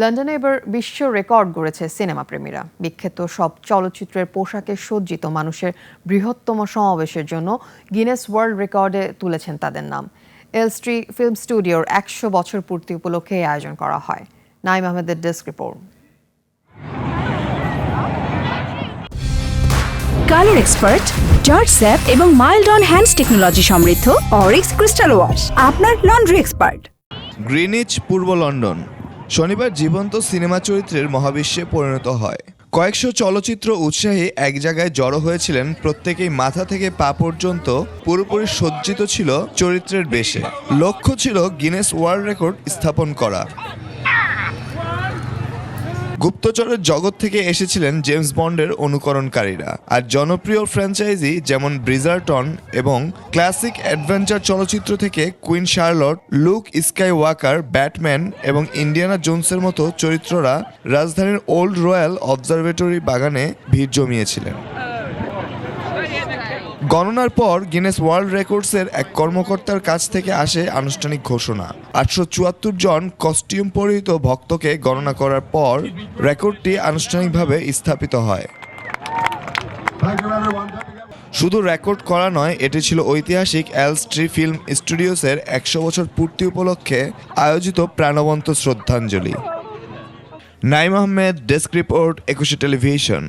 লন্ডনে এবার বিশ্ব রেকর্ড গড়েছে সিনেমা প্রেমীরা। বিখ্যাত সব চলচ্চিত্রের পোশাকে সজ্জিত মানুষের বৃহত্তম সমাবেশের জন্য গিনেস ওয়ার্ল্ড রেকর্ডে তুলেছেন তাদের নাম। এলস্ট্রি ফিল্ম স্টুডিওর ১০০ বছর পূর্তি উপলক্ষে এই আয়োজন করা হয়। নাইম আহমেদের desk report. Colour expert, George sap এবং মাইল্ড অন হ্যান্ডস টেকনোলজি সমৃদ্ধ অরিক্স ক্রিস্টাল ওয়াশ আপনার লন্ড্রি এক্সপার্ট। গ্রিনিচ, পূর্ব লন্ডন শনিবার জীবন্ত সিনেমা চরিত্রের মহাবিশ্বে পরিণত হয়। কয়েকশো চলচ্চিত্র উৎসাহী এক জায়গায় জড়ো হয়েছিলেন। প্রত্যেকেই মাথা থেকে পা পর্যন্ত পুরোপুরি সজ্জিত ছিল চরিত্রের বেশে। লক্ষ্য ছিল গিনেস ওয়ার্ল্ড রেকর্ড স্থাপন করা। গুপ্তচরের জগৎ থেকে এসেছিলেন জেমস বন্ডের অনুকরণকারীরা, আর জনপ্রিয় ফ্র্যাঞ্চাইজি যেমন ব্রিজারটন এবং ক্লাসিক অ্যাডভেঞ্চার চলচ্চিত্র থেকে কুইন শার্লট, লুক স্কাইওয়াকার, ব্যাটম্যান এবং ইন্ডিয়ানা জোনসের মতো চরিত্ররা রাজধানীর ওল্ড রয়্যাল অবজারভেটরি বাগানে ভিড় জমিয়েছিলেন। গণনার পর গিনেস ওয়ার্ল্ড রেকর্ডসের এক কর্মকর্তার কাছ থেকে আসে আনুষ্ঠানিক ঘোষণা। ৮৭৪ জন কস্টিউম পরিহিত ভক্তকে গণনা করার পর রেকর্ডটি আনুষ্ঠানিকভাবে স্থাপিত হয়। শুধু রেকর্ড করা নয়, এটি ছিল ঐতিহাসিক এলস্ট্রি ফিল্ম স্টুডিওসের ১০০ বছর পূর্তি উপলক্ষে আয়োজিত প্রাণবন্ত শ্রদ্ধাঞ্জলি। Naim Ahmed, desk report, ২১ television.